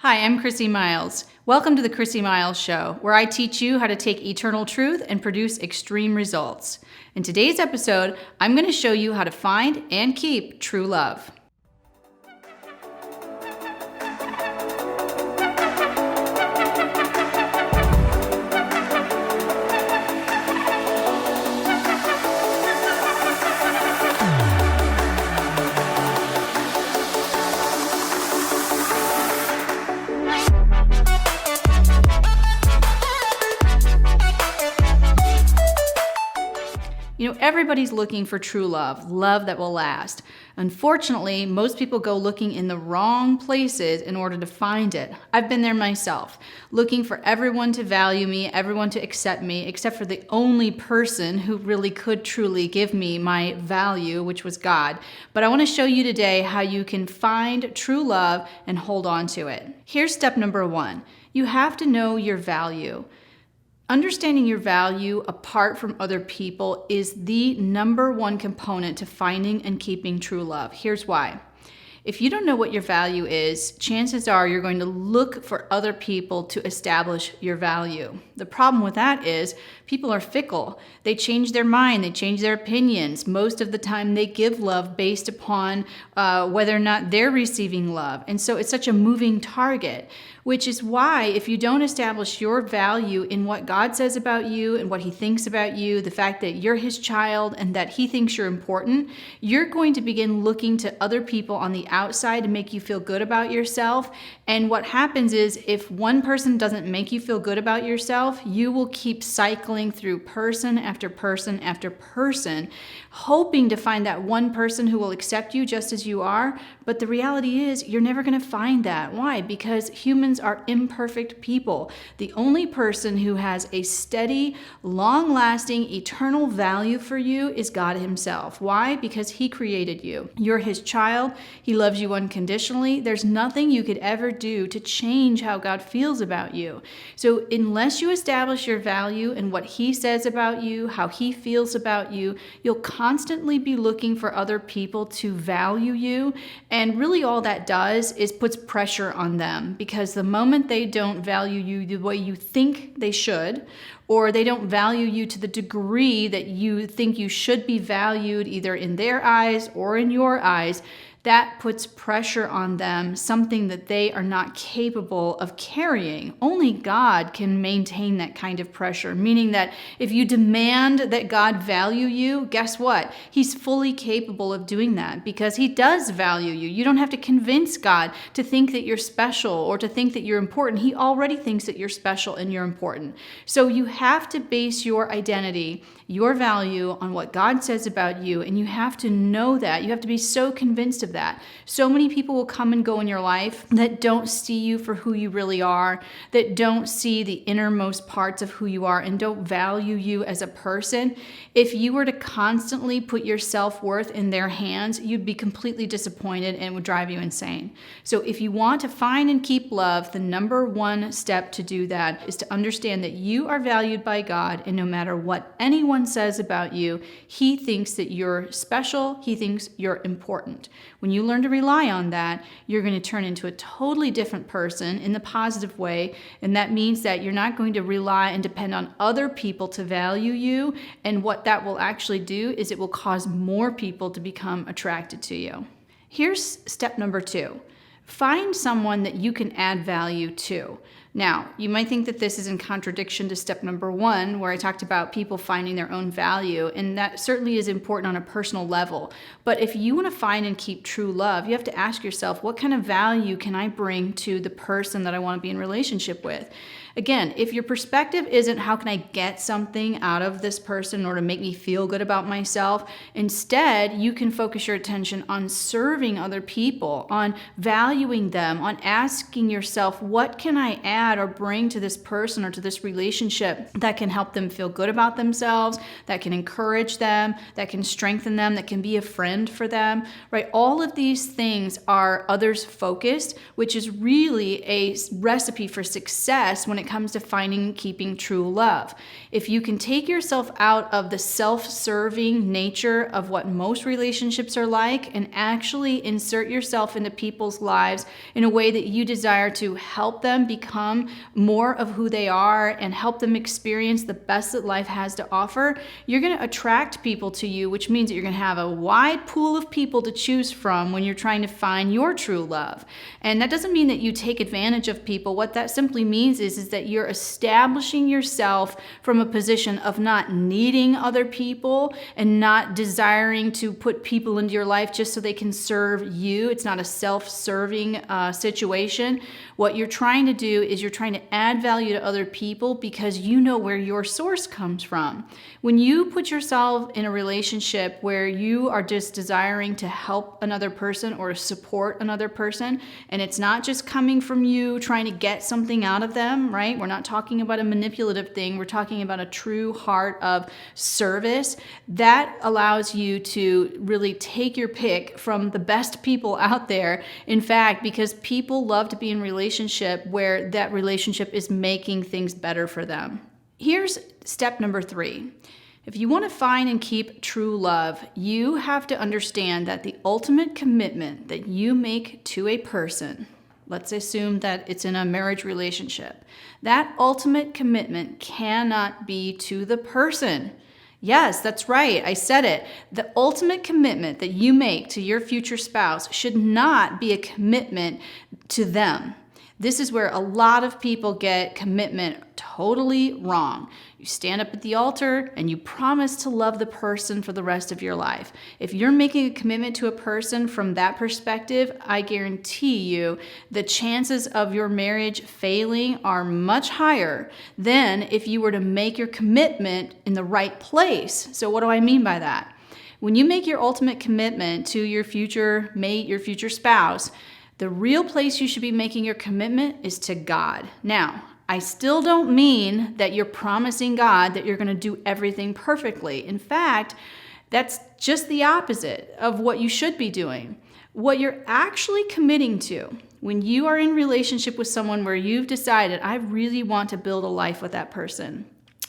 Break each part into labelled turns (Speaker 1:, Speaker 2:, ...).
Speaker 1: Hi, I'm Chrissy Miles. Welcome to the Chrissy Miles Show, where I teach you how to take eternal truth and produce extreme results. In today's episode, I'm going to show you how to find and keep true love. Everybody's looking for true love, love that will last. Unfortunately, most people go looking in the wrong places in order to find it. I've been there myself, looking for everyone to value me, everyone to accept me, except for the only person who really could truly give me my value, which was God. But I want to show you today how you can find true love and hold on to it. Here's step number 1. You have to know your value. Understanding your value apart from other people is the number one component to finding and keeping true love. Here's why. If you don't know what your value is, chances are you're going to look for other people to establish your value. The problem with that is people are fickle. They change their mind, they change their opinions. Most of the time they give love based upon whether or not they're receiving love. And so it's such a moving target, which is why if you don't establish your value in what God says about you and what he thinks about you, the fact that you're his child and that he thinks you're important, you're going to begin looking to other people on the outside to make you feel good about yourself. And what happens is if one person doesn't make you feel good about yourself, you will keep cycling through person after person after person, hoping to find that one person who will accept you just as you are. But the reality is you're never going to find that. Why? Because humans are imperfect people. The only person who has a steady, long-lasting, eternal value for you is God himself. Why? Because he created you. You're his child. He loves you unconditionally. There's nothing you could ever do to change how God feels about you. So unless you establish your value and what he says about you, how he feels about you, you'll constantly be looking for other people to value you. And really all that does is puts pressure on them, because the moment they don't value you the way you think they should, or they don't value you to the degree that you think you should be valued either in their eyes or in your eyes, that puts pressure on them, something that they are not capable of carrying. Only God can maintain that kind of pressure, meaning that if you demand that God value you, guess what? He's fully capable of doing that because he does value you. You don't have to convince God to think that you're special or to think that you're important. He already thinks that you're special and you're important. So you have to base your identity, your value on what God says about you, and you have to know that. You have to be so convinced of that. So many people will come and go in your life that don't see you for who you really are, that don't see the innermost parts of who you are and don't value you as a person. If you were to constantly put your self-worth in their hands, you'd be completely disappointed and it would drive you insane. So if you want to find and keep love, the number one step to do that is to understand that you are valued by God, and no matter what anyone says about you, he thinks that you're special, he thinks you're important. When you learn to rely on that, you're going to turn into a totally different person in the positive way, and that means that you're not going to rely and depend on other people to value you, and what that will actually do is it will cause more people to become attracted to you. Here's step number 2. Find someone that you can add value to. Now, you might think that this is in contradiction to step number 1, where I talked about people finding their own value, and that certainly is important on a personal level. But if you want to find and keep true love, you have to ask yourself, what kind of value can I bring to the person that I want to be in relationship with? Again, if your perspective isn't how can I get something out of this person in order to make me feel good about myself, instead you can focus your attention on serving other people, on valuing them, on asking yourself, what can I add or bring to this person or to this relationship that can help them feel good about themselves, that can encourage them, that can strengthen them, that can be a friend for them, right? All of these things are others focused, which is really a recipe for success when it it comes to finding and keeping true love. If you can take yourself out of the self-serving nature of what most relationships are like and actually insert yourself into people's lives in a way that you desire to help them become more of who they are and help them experience the best that life has to offer, you're going to attract people to you, which means that you're going to have a wide pool of people to choose from when you're trying to find your true love. And that doesn't mean that you take advantage of people. What that simply means is that you're establishing yourself from a position of not needing other people and not desiring to put people into your life just so they can serve you. It's not a self-serving situation. What you're trying to do is you're trying to add value to other people because you know where your source comes from. When you put yourself in a relationship where you are just desiring to help another person or support another person, and it's not just coming from you trying to get something out of them, right? We're not talking about a manipulative thing. We're talking about a true heart of service. That allows you to really take your pick from the best people out there. In fact, because people love to be in relationship where that relationship is making things better for them. Here's step number 3. If you want to find and keep true love, you have to understand that the ultimate commitment that you make to a person, let's assume that it's in a marriage relationship, that ultimate commitment cannot be to the person. Yes, that's right. I said it. The ultimate commitment that you make to your future spouse should not be a commitment to them. This is where a lot of people get commitment totally wrong. You stand up at the altar and you promise to love the person for the rest of your life. If you're making a commitment to a person from that perspective, I guarantee you the chances of your marriage failing are much higher than if you were to make your commitment in the right place. So what do I mean by that? When you make your ultimate commitment to your future mate, your future spouse, the real place you should be making your commitment is to God. Now, I still don't mean that you're promising God that you're going to do everything perfectly. In fact, that's just the opposite of what you should be doing. What you're actually committing to when you are in relationship with someone where you've decided, I really want to build a life with that person,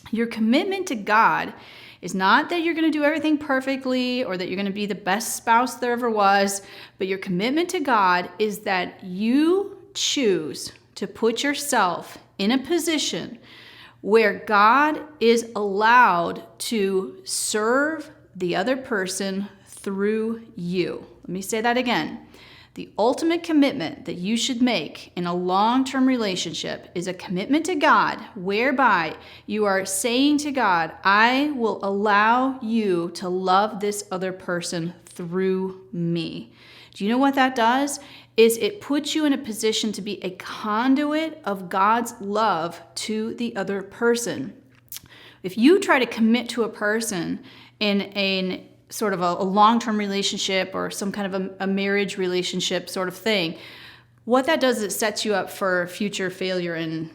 Speaker 1: your commitment to God is not that you're going to do everything perfectly or that you're going to be the best spouse there ever was, but your commitment to God is that you choose to put yourself in a position where God is allowed to serve the other person through you. Let me say that again. The ultimate commitment that you should make in a long-term relationship is a commitment to God, whereby you are saying to God, I will allow you to love this other person through me. Do you know what that does? Is it puts you in a position to be a conduit of God's love to the other person. If you try to commit to a person in sort of a long-term relationship or some kind of a marriage relationship sort of thing, what that does is it sets you up for future failure and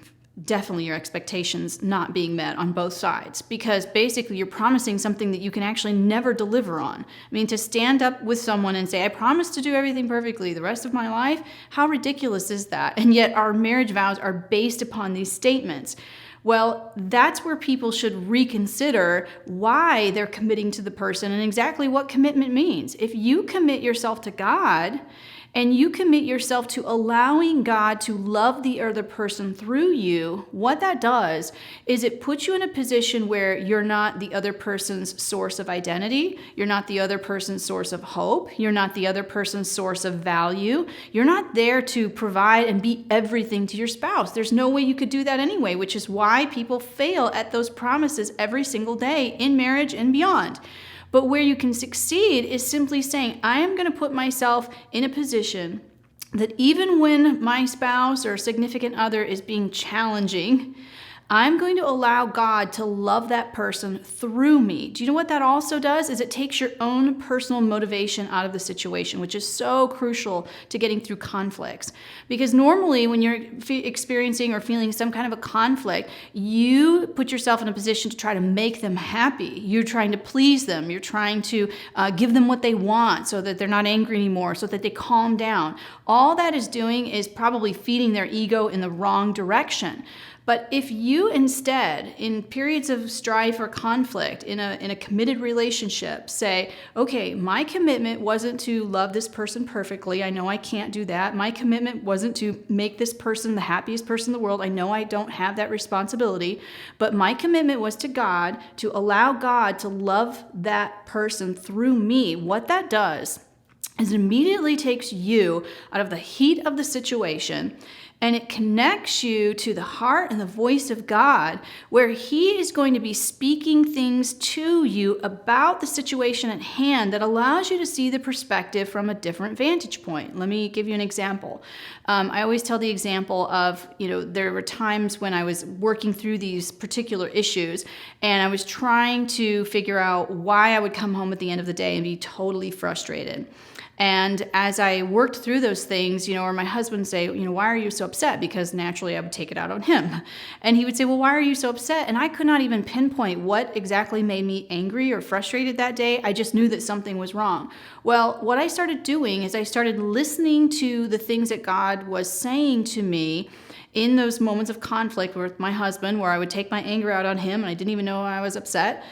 Speaker 1: definitely your expectations not being met on both sides, because basically you're promising something that you can actually never deliver on. I mean, to stand up with someone and say, I promise to do everything perfectly the rest of my life, how ridiculous is that? And yet our marriage vows are based upon these statements. Well, that's where people should reconsider why they're committing to the person and exactly what commitment means. If you commit yourself to God and you commit yourself to allowing God to love the other person through you, what that does is it puts you in a position where you're not the other person's source of identity, you're not the other person's source of hope, you're not the other person's source of value, you're not there to provide and be everything to your spouse. There's no way you could do that anyway, which is why people fail at those promises every single day in marriage and beyond. But where you can succeed is simply saying, I am going to put myself in a position that even when my spouse or significant other is being challenging, I'm going to allow God to love that person through me. Do you know what that also does? Is it takes your own personal motivation out of the situation, which is so crucial to getting through conflicts. Because normally when you're experiencing or feeling some kind of a conflict, you put yourself in a position to try to make them happy. You're trying to please them. You're trying to give them what they want so that they're not angry anymore, so that they calm down. All that is doing is probably feeding their ego in the wrong direction. But if you instead, in periods of strife or conflict, in a committed relationship, say, okay, my commitment wasn't to love this person perfectly. I know I can't do that. My commitment wasn't to make this person the happiest person in the world. I know I don't have that responsibility. But my commitment was to God, to allow God to love that person through me. What that does is it immediately takes you out of the heat of the situation, and it connects you to the heart and the voice of God, where He is going to be speaking things to you about the situation at hand that allows you to see the perspective from a different vantage point. Let me give you an example. I always tell the example of, there were times when I was working through these particular issues, and I was trying to figure out why I would come home at the end of the day and be totally frustrated. And as I worked through those things, or my husband would say, why are you so upset? Because naturally I would take it out on him. And he would say, well, why are you so upset? And I could not even pinpoint what exactly made me angry or frustrated that day. I just knew that something was wrong. Well, what I started doing is I started listening to the things that God was saying to me in those moments of conflict with my husband, where I would take my anger out on him and I didn't even know I was upset.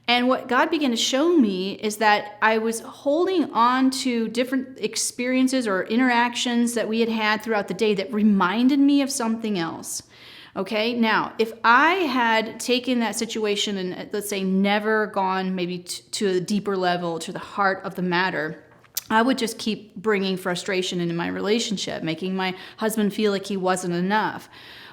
Speaker 1: And what God began to show me is that I was holding on to different experiences or interactions that we had had throughout the day that reminded me of something else. Okay, now, if I had taken that situation and, let's say, never gone maybe to a deeper level, to the heart of the matter, I would just keep bringing frustration into my relationship, making my husband feel like he wasn't enough.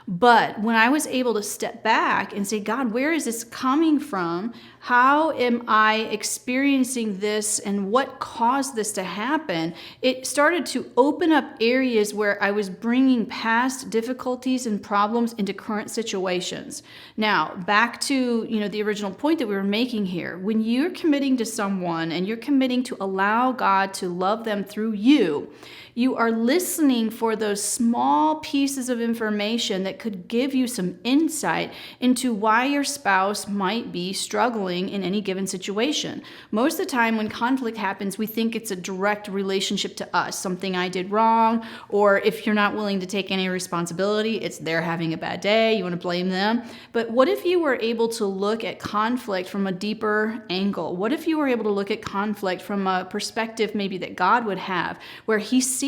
Speaker 1: But when I was able to step back and say, God, where is this coming from? How am I experiencing this, and what caused this to happen? It started to open up areas where I was bringing past difficulties and problems into current situations. Now, back to, the original point that we were making here. When you're committing to someone and you're committing to allow God to love them through you, you are listening for those small pieces of information that could give you some insight into why your spouse might be struggling in any given situation. Most of the time when conflict happens, we think it's a direct relationship to us, something I did wrong, or if you're not willing to take any responsibility, it's they're having a bad day, you want to blame them. But what if you were able to look at conflict from a deeper angle? What if you were able to look at conflict from a perspective maybe that God would have, where He sees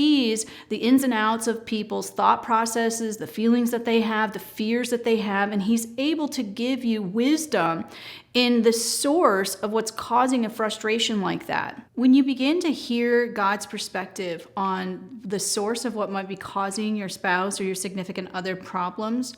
Speaker 1: the ins and outs of people's thought processes, the feelings that they have, the fears that they have, and He's able to give you wisdom in the source of what's causing a frustration like that. When you begin to hear God's perspective on the source of what might be causing your spouse or your significant other problems,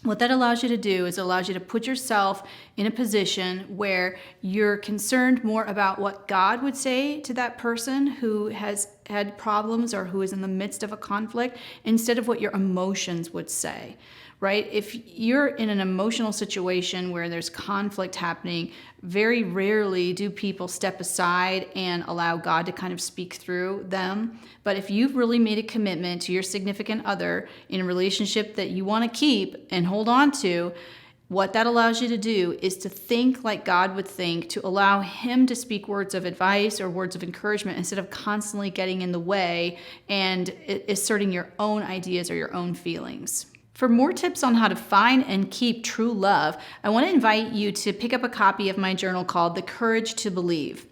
Speaker 1: what that allows you to do is it allows you to put yourself in a position where you're concerned more about what God would say to that person who has had problems or who is in the midst of a conflict, instead of what your emotions would say. Right? If you're in an emotional situation where there's conflict happening, very rarely do people step aside and allow God to kind of speak through them. But if you've really made a commitment to your significant other in a relationship that you want to keep and hold on to, what that allows you to do is to think like God would think, to allow Him to speak words of advice or words of encouragement instead of constantly getting in the way and asserting your own ideas or your own feelings. For more tips on how to find and keep true love, I want to invite you to pick up a copy of my journal called The Courage to Believe.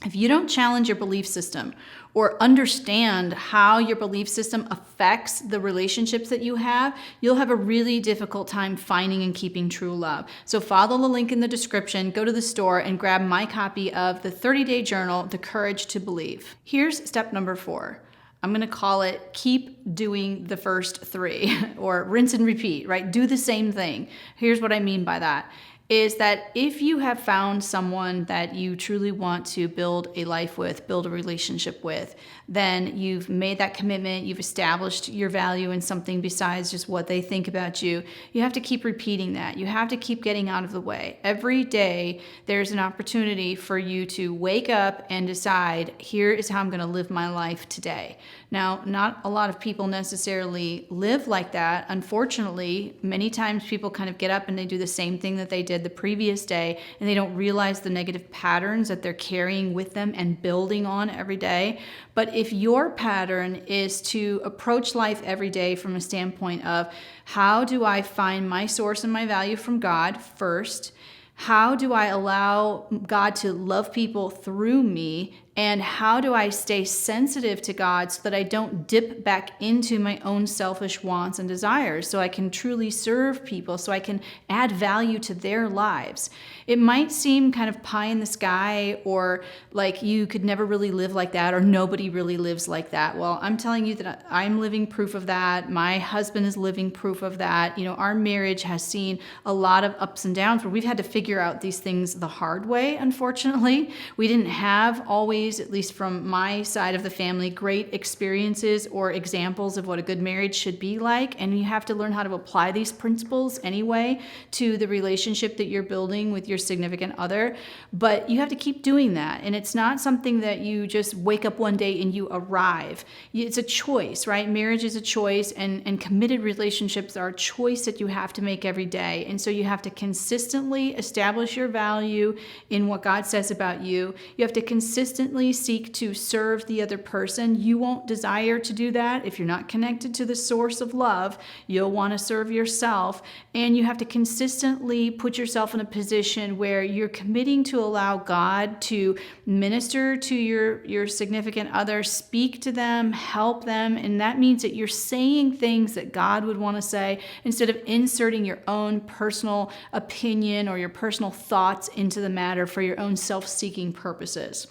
Speaker 1: If you don't challenge your belief system or understand how your belief system affects the relationships that you have, you'll have a really difficult time finding and keeping true love. So follow the link in the description, go to the store, and grab my copy of the 30-day journal, The Courage to Believe. Here's step number 4. I'm going to call it keep doing the first 3 or rinse and repeat, right? Do the same thing. Here's what I mean by that. Is that if you have found someone that you truly want to build a life with, build a relationship with, then you've made that commitment, you've established your value in something besides just what they think about you. You have to keep repeating that. You have to keep getting out of the way. Every day, there's an opportunity for you to wake up and decide, here is how I'm going to live my life today. Now, not a lot of people necessarily live like that. Unfortunately, many times people kind of get up and they do the same thing that they did did the previous day, and they don't realize the negative patterns that they're carrying with them and building on every day. But if your pattern is to approach life every day from a standpoint of, how do I find my source and my value from God first? How do I allow God to love people through me? And how do I stay sensitive to God so that I don't dip back into my own selfish wants and desires, so I can truly serve people, so I can add value to their lives? It might seem kind of pie in the sky, or like you could never really live like that, or nobody really lives like that. Well, I'm telling you that I'm living proof of that. My husband is living proof of that. Our marriage has seen a lot of ups and downs where we've had to figure out these things the hard way, unfortunately. We didn't have always, at least from my side of the family, great experiences or examples of what a good marriage should be like. And you have to learn how to apply these principles anyway to the relationship that you're building with your significant other. But you have to keep doing that. And it's not something that you just wake up one day and you arrive. It's a choice, right? Marriage is a choice, and committed relationships are a choice that you have to make every day. And so you have to consistently establish your value in what God says about you. You have to consistently seek to serve the other person. You won't desire to do that if you're not connected to the source of love. You'll want to serve yourself, and you have to consistently put yourself in a position where you're committing to allow God to minister to your significant other, speak to them, help them, and that means that you're saying things that God would want to say instead of inserting your own personal opinion or your personal thoughts into the matter for your own self-seeking purposes.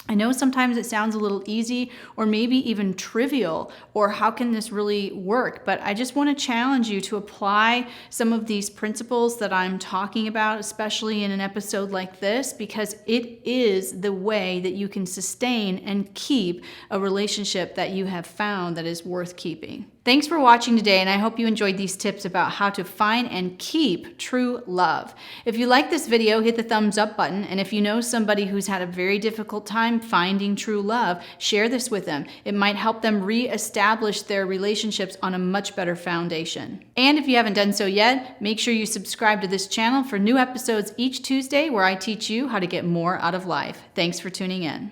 Speaker 1: I know sometimes it sounds a little easy or maybe even trivial, or how can this really work? But I just want to challenge you to apply some of these principles that I'm talking about, especially in an episode like this, because it is the way that you can sustain and keep a relationship that you have found that is worth keeping. Thanks for watching today, and I hope you enjoyed these tips about how to find and keep true love. If you like this video, hit the thumbs up button, and if you know somebody who's had a very difficult time finding true love, share this with them. It might help them reestablish their relationships on a much better foundation. And if you haven't done so yet, make sure you subscribe to this channel for new episodes each Tuesday where I teach you how to get more out of life. Thanks for tuning in.